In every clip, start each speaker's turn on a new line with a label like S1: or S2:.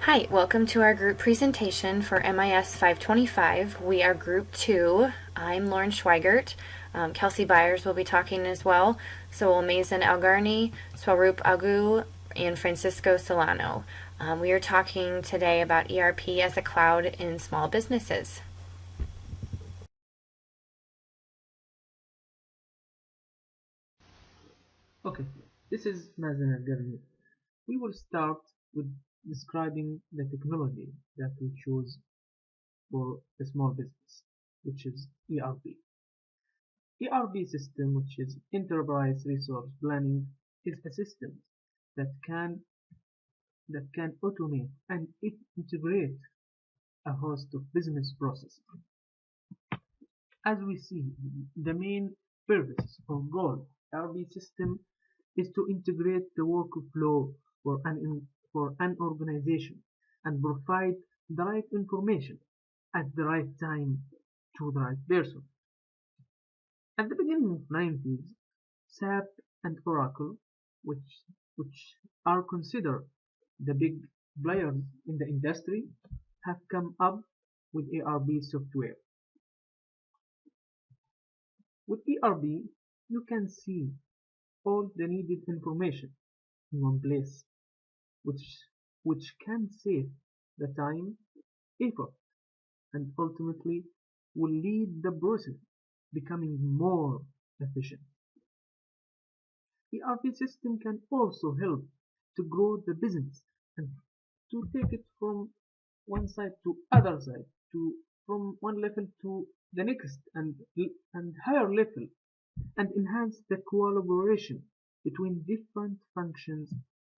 S1: Hi, welcome to our group presentation for MIS 525. We are Group 2. I'm Lauren Schweigert. Kelsey Byers will be talking as well. So will Mazen Algarni, Swaroop Agu, and Francisco Solano. We are talking today about ERP as a cloud in small businesses.
S2: Okay, this is Mazen Al-Garni. We will start with describing the technology that we choose for a small business, which is ERP. ERP system, which is Enterprise Resource Planning, is a system that can automate and integrate a host of business processes. As we see, the main purpose or goal of ERP system is to integrate the workflow for an organization and provide the right information at the right time to the right person. At the beginning of 90s, SAP and Oracle, which are considered the big players in the industry, have come up with ERP software. With ERP, you can see all the needed information in one place, which which can save the time, effort, and ultimately will lead the process becoming more efficient. The ERP system can also help to grow the business and to take it from one side to other side, to from one level to the next and higher level, and enhance the collaboration between different functions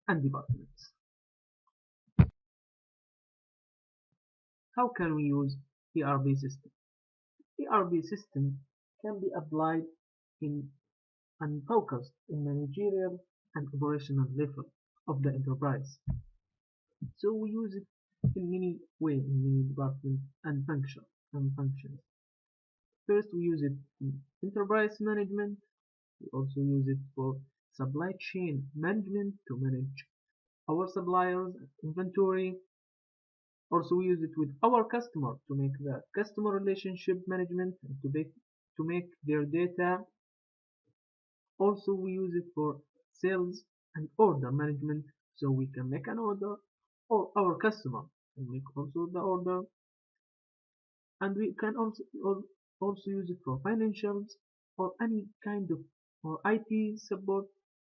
S2: and departments. How can we use ERP system? ERP system can be applied in and focused in managerial and operational level of the enterprise. So we use it in many ways, in many departments and functions. First, we use it in enterprise management. We also use it for supply chain management to manage our suppliers, inventory. Also, we use it with our customer to make the customer relationship management and to make their data. Also, we use it for sales and order management, so we can make an order or our customer can make also the order, and we can also use it for financials or any kind of or IT support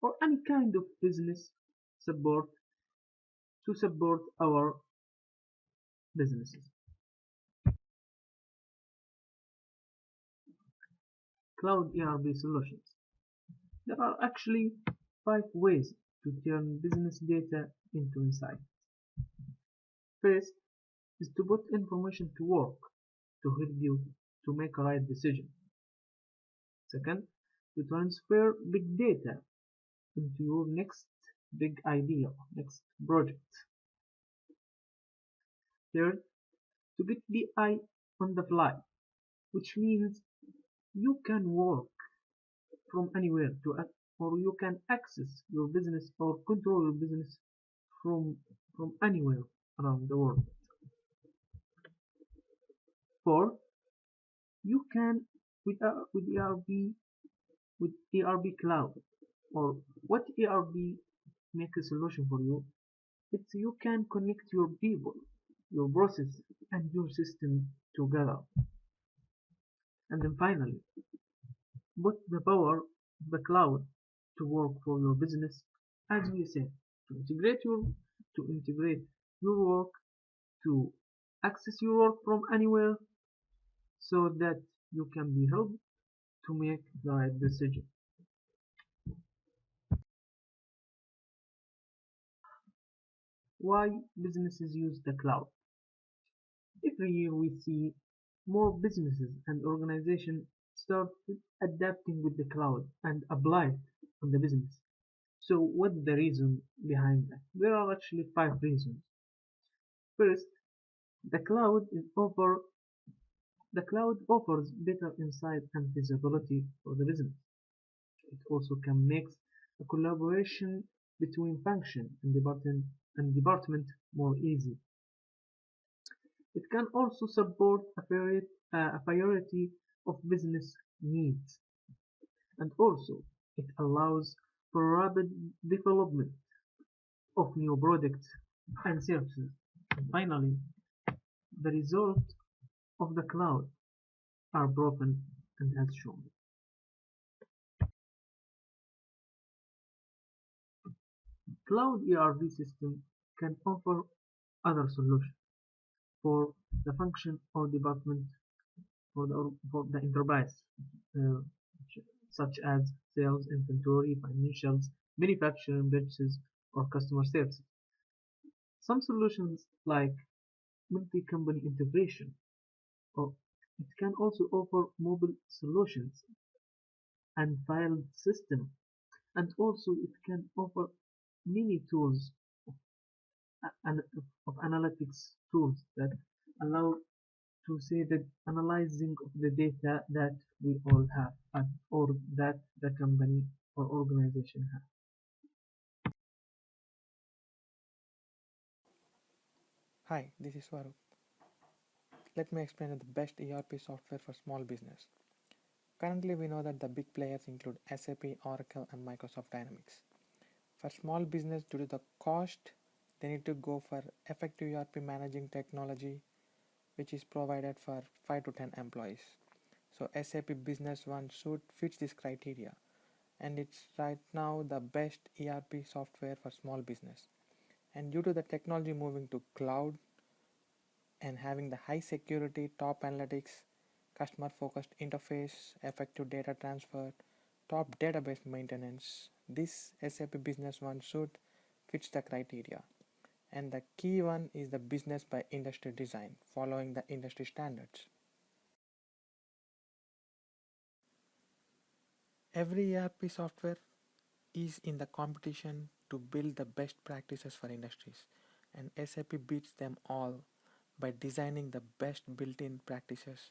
S2: or any kind of business support to support our businesses. Cloud ERP solutions. There are actually 5 ways to turn business data into insight. First is to put information to work to help you to make a right decision. Second, to transfer big data into your next big idea, next project. Third, to get BI on the fly, which means you can work from anywhere or you can access your business or control your business from anywhere around the world. Fourth, you can with ERP Cloud or what ERP make a solution for you. It's you can connect your people, your process, and your system together. And then finally, put the power of the cloud to work for your business, as we said, to integrate your work, to access your work from anywhere, so that you can be helped to make the right decision. Why businesses use the cloud? Every year we see more businesses and organizations start adapting with the cloud and apply it on the business. So what's the reason behind that? There are actually 5 reasons. First, the cloud is offer the cloud offers better insight and visibility for the business. It also can make a collaboration between function and department and department more easy. It can also support a variety of business needs, and also it allows for rapid development of new products and services. And finally, the result of the cloud are proven and as shown. Cloud ERP system can offer other solutions for the function or department for the enterprise, uh, such as sales, inventory, financials, manufacturing, purchases, or customer service. Some solutions like multi-company integration, or it can also offer mobile solutions and file system, and also it can offer many tools of analytics tools that allow to say the analyzing of the data that we all have or that the company or organization have.
S3: Hi, this is Swarup. Let me explain the best ERP software for small business. Currently, we know that the big players include SAP, Oracle, and Microsoft Dynamics. For small business, due to the cost, they need to go for effective ERP managing technology, which is provided for 5 to 10 employees. So SAP Business One Suite fits this criteria, and it's right now the best ERP software for small business. And due to the technology moving to cloud, and having the high security, top analytics, customer focused interface, effective data transfer, top database maintenance, this SAP Business One Suite fits the criteria. And the key one is the business by industry design, following the industry standards. Every ERP software is in the competition to build the best practices for industries, and SAP beats them all by designing the best built-in practices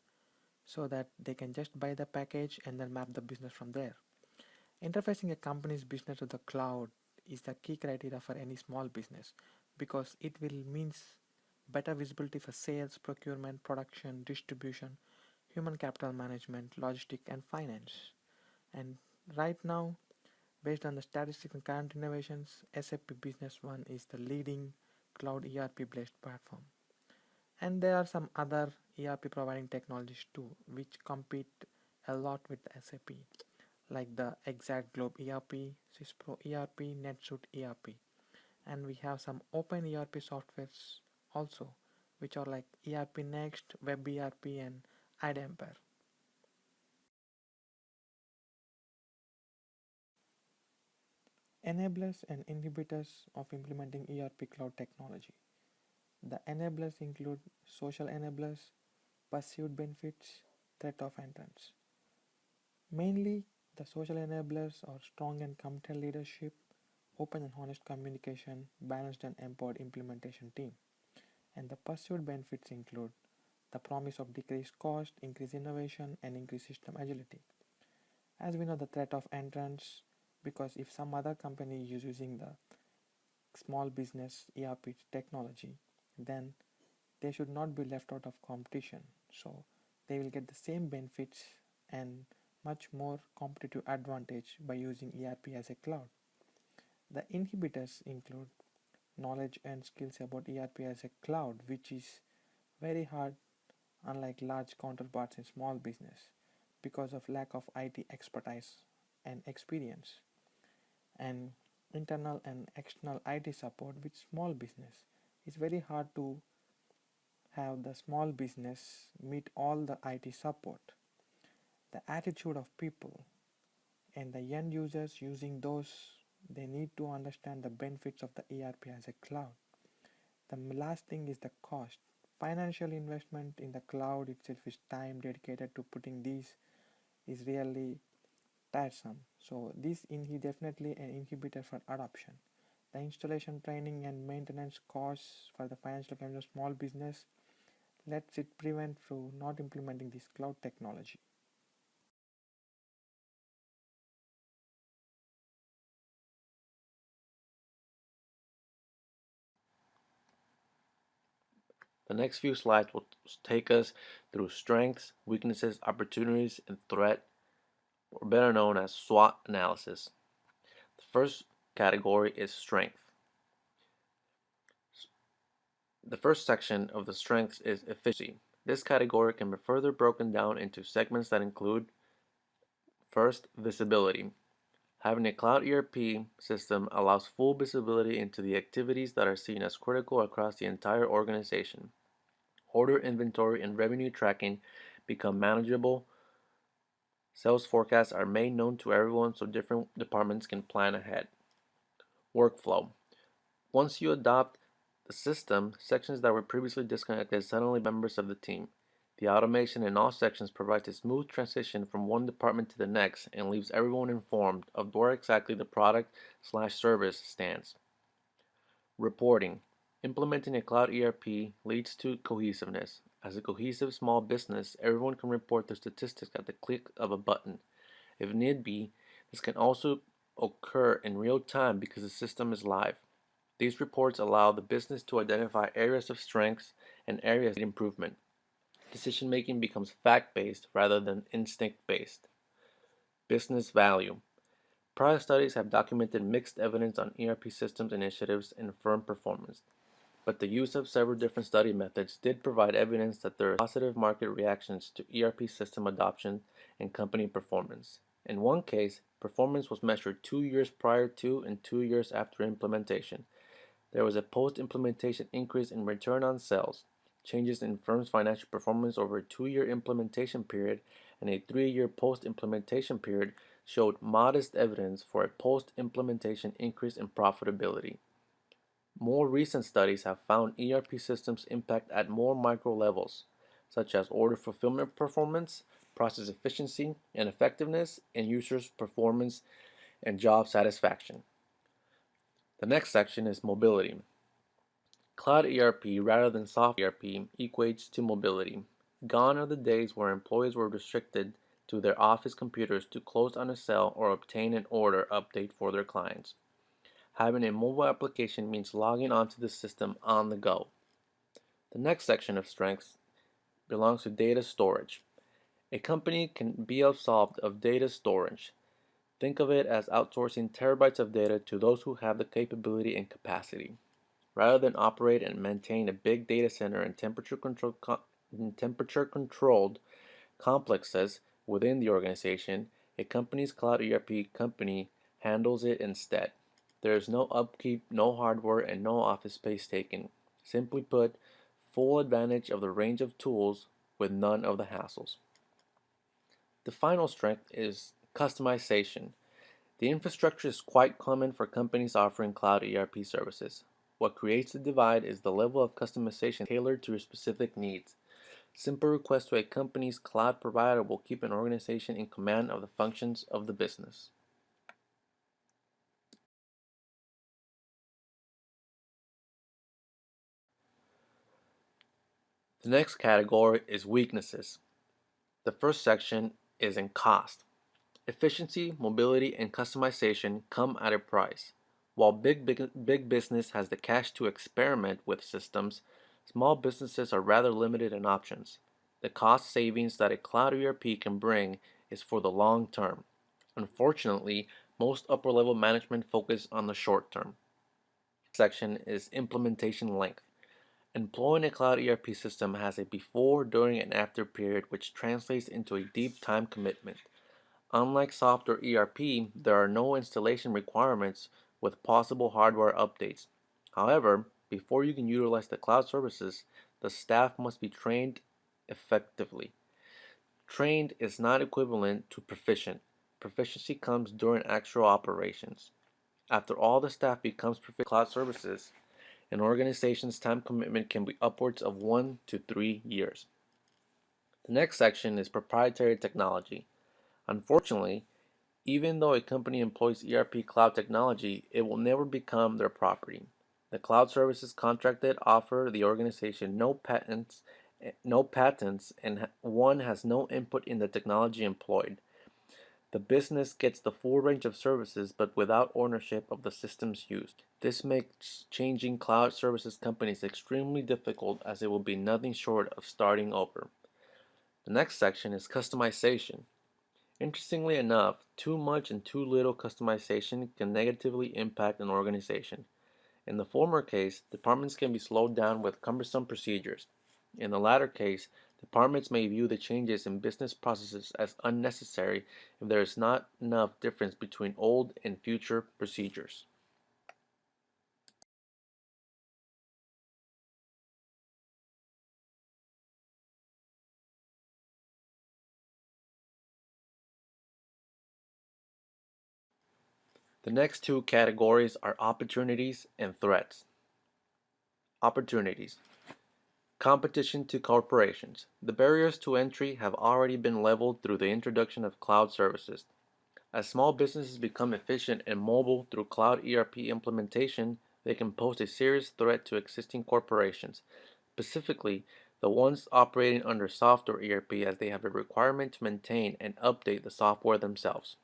S3: so that they can just buy the package and then map the business from there. Interfacing a company's business to the cloud is the key criteria for any small business because it will means better visibility for sales, procurement, production, distribution, human capital management, logistics and finance. And right now, based on the statistics and current innovations, SAP Business One is the leading cloud ERP based platform. And there are some other ERP providing technologies too, which compete a lot with SAP, like the Exact Globe ERP, Syspro ERP, NetSuite ERP. And we have some open ERP softwares also, which are like ERP Next, Web ERP, and iDemper. Enablers and inhibitors of implementing ERP cloud technology. The enablers include social enablers, perceived benefits, threat of entrance. Mainly, the social enablers are strong and committed leadership, open and honest communication, balanced and empowered implementation team. And the pursued benefits include the promise of decreased cost, increased innovation, and increased system agility. As we know, the threat of entrance, because if some other company is using the small business ERP technology, then they should not be left out of competition. So they will get the same benefits and much more competitive advantage by using ERP as a cloud. The inhibitors include knowledge and skills about ERP as a cloud, which is very hard unlike large counterparts in small business because of lack of IT expertise and experience, and internal and external IT support with small business. It's very hard to have the small business meet all the IT support. The attitude of people and the end users using those, they need to understand the benefits of the ERP as a cloud. The last thing is the cost. Financial investment in the cloud itself is time dedicated to putting these is really tiresome. So this is definitely an inhibitor for adoption. The installation training and maintenance costs for the financial kind of small business lets it prevent through not implementing this cloud technology.
S4: The next few slides will take us through strengths, weaknesses, opportunities, and threat, or better known as SWOT analysis. The first category is strength. The first section of the strengths is efficiency. This category can be further broken down into segments that include: first, visibility. Having a cloud ERP system allows full visibility into the activities that are seen as critical across the entire organization. Order inventory and revenue tracking become manageable. Sales forecasts are made known to everyone so different departments can plan ahead. Workflow. Once you adopt the system, sections that were previously disconnected suddenly become members of the team. The automation in all sections provides a smooth transition from one department to the next and leaves everyone informed of where exactly the product/service stands. Reporting. Implementing a cloud ERP leads to cohesiveness. As a cohesive small business, everyone can report their statistics at the click of a button. If need be, this can also occur in real time because the system is live. These reports allow the business to identify areas of strengths and areas of improvement. Decision making becomes fact-based rather than instinct-based. Business value. Prior studies have documented mixed evidence on ERP systems initiatives and firm performance, but the use of several different study methods did provide evidence that there are positive market reactions to ERP system adoption and company performance. In one case, performance was measured 2 years prior to and 2 years after implementation. There was a post-implementation increase in return on sales, changes in firm's financial performance over a 2-year implementation period and a 3-year post-implementation period showed modest evidence for a post-implementation increase in profitability. More recent studies have found ERP systems impact at more micro levels, such as order fulfillment performance, process efficiency and effectiveness, and users' performance and job satisfaction. The next section is mobility. Cloud ERP rather than soft ERP equates to mobility. Gone are the days where employees were restricted to their office computers to close on a sale or obtain an order update for their clients. Having a mobile application means logging onto the system on the go. The next section of strengths belongs to data storage. A company can be absolved of data storage. Think of it as outsourcing terabytes of data to those who have the capability and capacity. Rather than operate and maintain a big data center and temperature-controlled complexes within the organization, a company's cloud ERP company handles it instead. There is no upkeep, no hardware, and no office space taken. Simply put, full advantage of the range of tools with none of the hassles. The final strength is customization. The infrastructure is quite common for companies offering cloud ERP services. What creates the divide is the level of customization tailored to your specific needs. Simple requests to a company's cloud provider will keep an organization in command of the functions of the business. The next category is weaknesses. The first section is in cost. Efficiency, mobility, and customization come at a price. While big business has the cash to experiment with systems, small businesses are rather limited in options. The cost savings that a cloud ERP can bring is for the long term. Unfortunately, most upper-level management focus on the short term. Next section is implementation length. Employing a cloud ERP system has a before, during, and after period which translates into a deep time commitment. Unlike software ERP, there are no installation requirements with possible hardware updates. However, before you can utilize the cloud services, the staff must be trained effectively. Trained is not equivalent to proficient. Proficiency comes during actual operations. After all the staff becomes proficient in cloud services, an organization's time commitment can be upwards of 1 to 3 years. The next section is proprietary technology. Unfortunately, even though a company employs ERP cloud technology, it will never become their property. The cloud services contracted offer the organization no patents, and one has no input in the technology employed. The business gets the full range of services but without ownership of the systems used. This makes changing cloud services companies extremely difficult, as it will be nothing short of starting over. The next section is customization. Interestingly enough, too much and too little customization can negatively impact an organization. In the former case, departments can be slowed down with cumbersome procedures. In the latter case, departments may view the changes in business processes as unnecessary if there is not enough difference between old and future procedures. The next two categories are opportunities and threats. Opportunities. Competition to corporations. The barriers to entry have already been leveled through the introduction of cloud services. As small businesses become efficient and mobile through cloud ERP implementation, they can pose a serious threat to existing corporations, specifically the ones operating under software ERP, as they have a requirement to maintain and update the software themselves.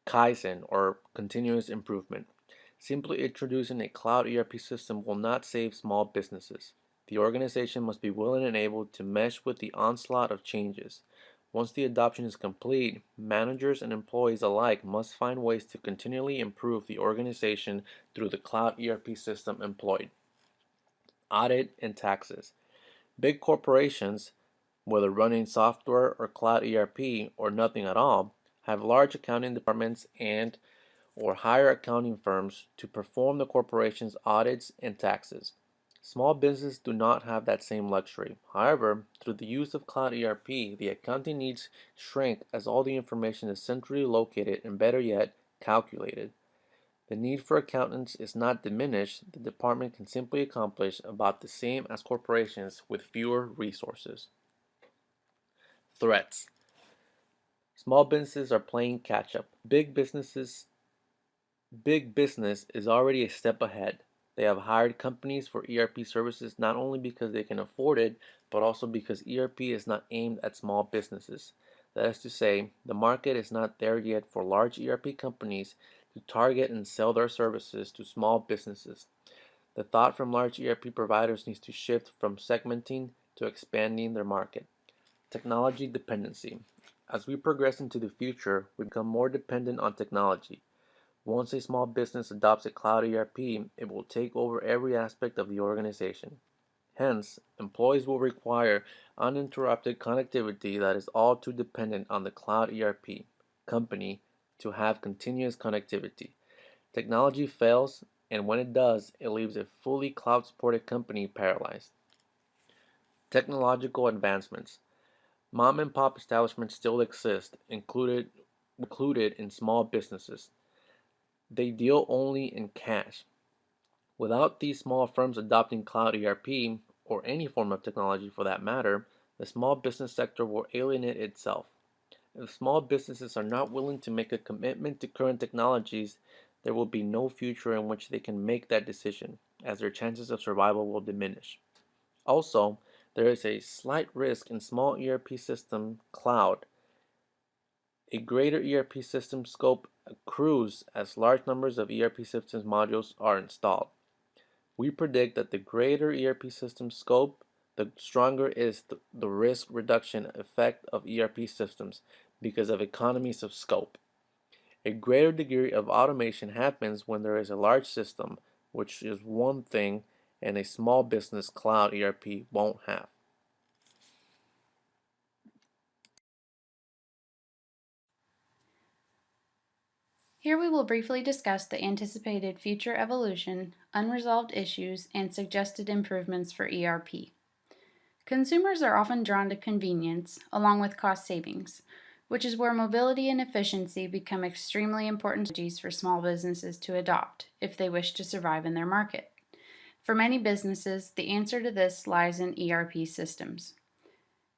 S4: Kaizen, or continuous improvement. Simply introducing a cloud ERP system will not save small businesses. The organization must be willing and able to mesh with the onslaught of changes. Once the adoption is complete, managers and employees alike must find ways to continually improve the organization through the cloud ERP system employed. Audit and taxes. Big corporations, whether running software or cloud ERP or nothing at all, have large accounting departments and or hire accounting firms to perform the corporation's audits and taxes. Small businesses do not have that same luxury. However, through the use of cloud ERP, the accounting needs shrink as all the information is centrally located and, better yet, calculated. The need for accountants is not diminished. The department can simply accomplish about the same as corporations with fewer resources. Threats. Small businesses are playing catch up. Big business is already a step ahead. They have hired companies for ERP services not only because they can afford it, but also because ERP is not aimed at small businesses. That is to say, the market is not there yet for large ERP companies to target and sell their services to small businesses. The thought from large ERP providers needs to shift from segmenting to expanding their market. Technology dependency. As we progress into the future, we become more dependent on technology. Once a small business adopts a cloud ERP, it will take over every aspect of the organization. Hence, employees will require uninterrupted connectivity that is all too dependent on the cloud ERP company to have continuous connectivity. Technology fails, and when it does, it leaves a fully cloud supported company paralyzed. Technological advancements. Mom and pop establishments still exist, included in small businesses. They deal only in cash. Without these small firms adopting cloud ERP, or any form of technology for that matter, the small business sector will alienate itself. If small businesses are not willing to make a commitment to current technologies, there will be no future in which they can make that decision, as their chances of survival will diminish. Also, there is a slight risk in small ERP system cloud. A greater ERP system scope accrues as large numbers of ERP systems modules are installed. We predict that the greater ERP system scope, the stronger is the risk reduction effect of ERP systems because of economies of scope. A greater degree of automation happens when there is a large system, which is one thing, and a small business cloud ERP won't have.
S5: Here we will briefly discuss the anticipated future evolution, unresolved issues, and suggested improvements for ERP. Consumers are often drawn to convenience, along with cost savings, which is where mobility and efficiency become extremely important strategies for small businesses to adopt if they wish to survive in their market. For many businesses, the answer to this lies in ERP systems.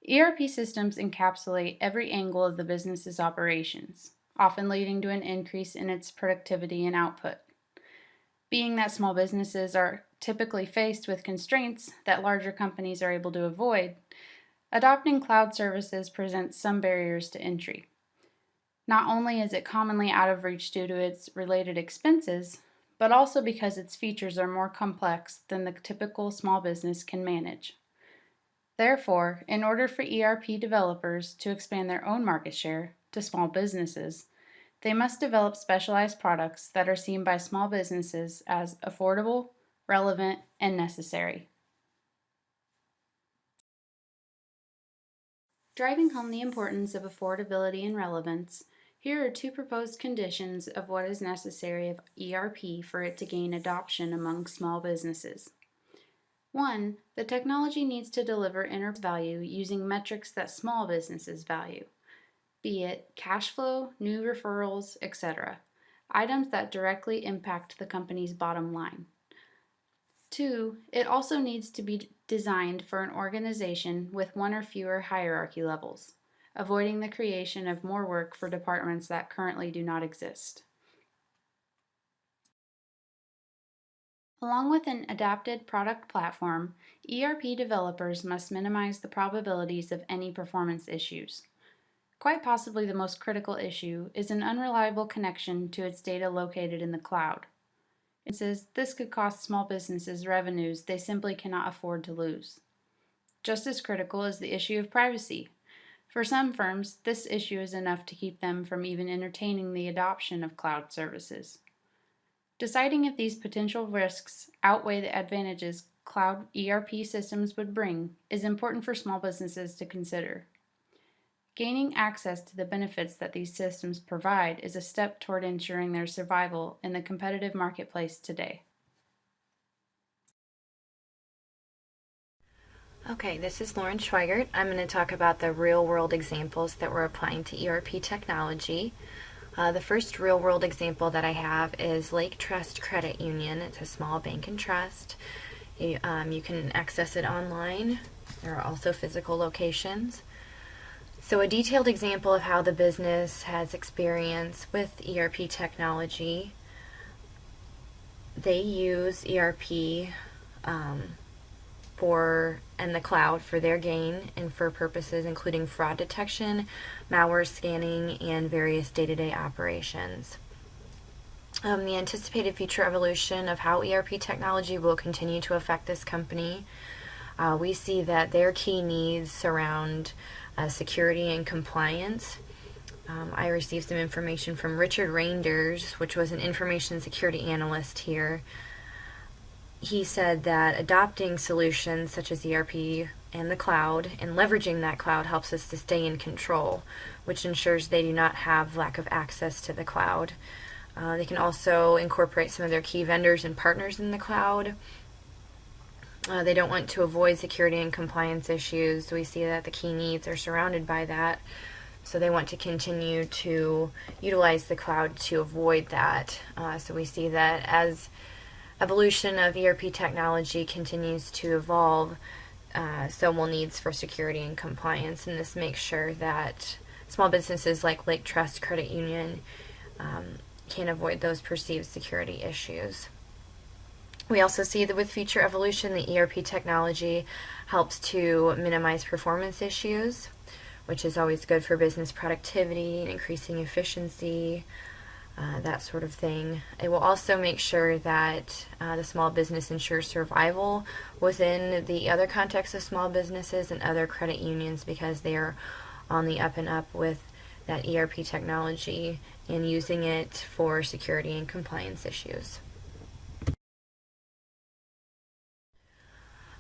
S5: ERP systems encapsulate every angle of the business's operations, often leading to an increase in its productivity and output. Being that small businesses are typically faced with constraints that larger companies are able to avoid, adopting cloud services presents some barriers to entry. Not only is it commonly out of reach due to its related expenses, but also because its features are more complex than the typical small business can manage. Therefore, in order for ERP developers to expand their own market share to small businesses, they must develop specialized products that are seen by small businesses as affordable, relevant, and necessary. Driving home the importance of affordability and relevance, here are two proposed conditions of what is necessary of ERP for it to gain adoption among small businesses. 1. The technology needs to deliver enterprise value using metrics that small businesses value, be it cash flow, new referrals, etc., items that directly impact the company's bottom line. 2. It also needs to be designed for an organization with one or fewer hierarchy levels, avoiding the creation of more work for departments that currently do not exist. Along with an adapted product platform, ERP developers must minimize the probabilities of any performance issues. Quite possibly the most critical issue is an unreliable connection to its data located in the cloud. This could cost small businesses revenues they simply cannot afford to lose. Just as critical is the issue of privacy. For some firms, this issue is enough to keep them from even entertaining the adoption of cloud services. Deciding if these potential risks outweigh the advantages cloud ERP systems would bring is important for small businesses to consider. Gaining access to the benefits that these systems provide is a step toward ensuring their survival in the competitive marketplace today.
S1: Okay, this is Lauren Schweigert. I'm going to talk about the real-world examples that we're applying to ERP technology. The first real-world example that I have is Lake Trust Credit Union. It's a small bank and trust. You can access it online. There are also physical locations. So a detailed example of how the business has experience with ERP technology. They use ERP and the cloud for their gain and for purposes including fraud detection, malware scanning, and various day-to-day operations. The anticipated future evolution of how ERP technology will continue to affect this company. We see that their key needs surround security and compliance. I received some information from Richard Reinders, which was an information security analyst here. He said that adopting solutions such as ERP and the cloud and leveraging that cloud helps us to stay in control, which ensures they do not have lack of access to the cloud. They can also incorporate some of their key vendors and partners in the cloud. They don't want to avoid security and compliance issues. We see that the key needs are surrounded by that. So they want to continue to utilize the cloud to avoid that. So we see that as evolution of ERP technology continues to evolve, so will needs for security and compliance. And this makes sure that small businesses like Lake Trust Credit Union can avoid those perceived security issues. We also see that with future evolution, the ERP technology helps to minimize performance issues, which is always good for business productivity and increasing efficiency, that sort of thing. It will also make sure that the small business ensures survival within the other contexts of small businesses and other credit unions because they are on the up and up with that ERP technology and using it for security and compliance issues.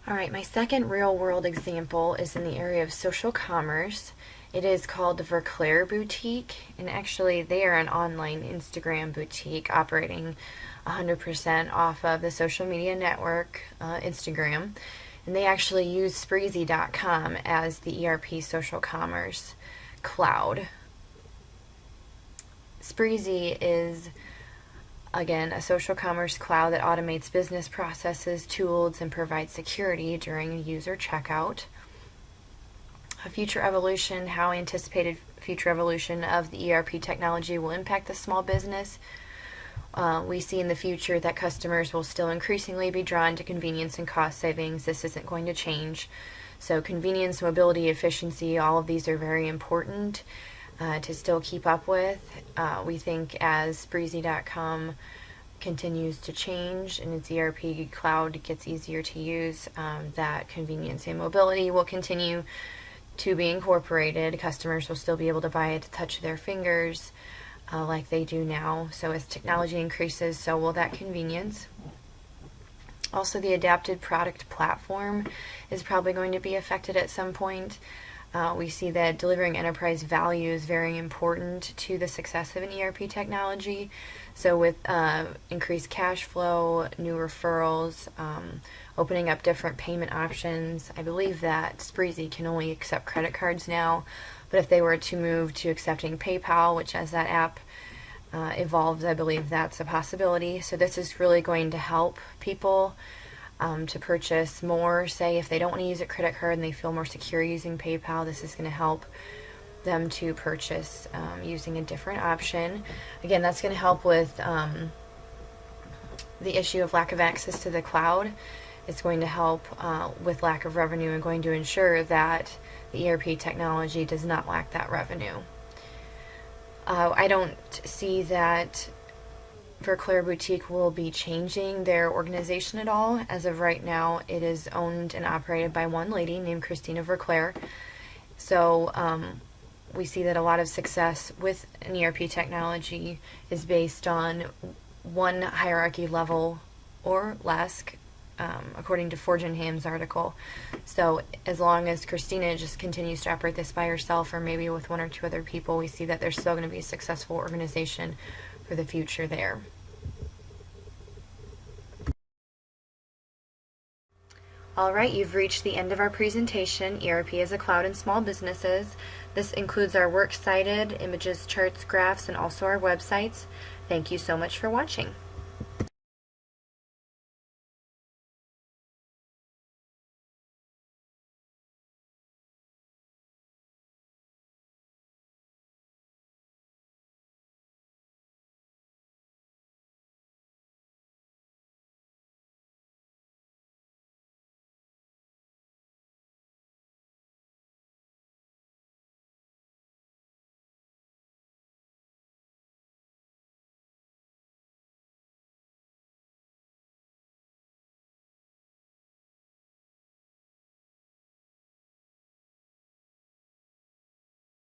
S1: Alright, my second real-world example is in the area of social commerce. It is called the Verclair Boutique, and actually they are an online Instagram boutique operating 100% off of the social media network, Instagram, and they actually use Spreezy.com as the ERP social commerce cloud. Spreezy is, again, a social commerce cloud that automates business processes, tools, and provides security during user checkout. A future evolution, how anticipated future evolution of the ERP technology will impact the small business. We see in the future that customers will still increasingly be drawn to convenience and cost savings. This isn't going to change. So convenience, mobility, efficiency, all of these are very important. to still keep up with. We think as Breezy.com continues to change and its ERP cloud gets easier to use, that convenience and mobility will continue to be incorporated. Customers will still be able to buy it to touch their fingers like they do now. So as technology increases, so will that convenience. Also, the adapted product platform is probably going to be affected at some point. We see that delivering enterprise value is very important to the success of an ERP technology. So with increased cash flow, new referrals, opening up different payment options, I believe that Spreezy can only accept credit cards now. But if they were to move to accepting PayPal, which as that app evolves, I believe that's a possibility. So this is really going to help people to purchase more. Say if they don't want to use a credit card and they feel more secure using PayPal, this is going to help them to purchase using a different option. Again, that's going to help with the issue of lack of access to the cloud. It's going to help with lack of revenue and going to ensure that the ERP technology does not lack that revenue. I don't see that Verclair Boutique will be changing their organization at all. As of right now, it is owned and operated by one lady named Christina Verclair. So we see that a lot of success with an ERP technology is based on one hierarchy level or less, according to Fortune Ham's article. So as long as Christina just continues to operate this by herself or maybe with one or two other people, we see that there's still going to be a successful organization for the future there. Alright, you've reached the end of our presentation, ERP as a Cloud in Small Businesses. This includes our works cited, images, charts, graphs, and also our websites. Thank you so much for watching.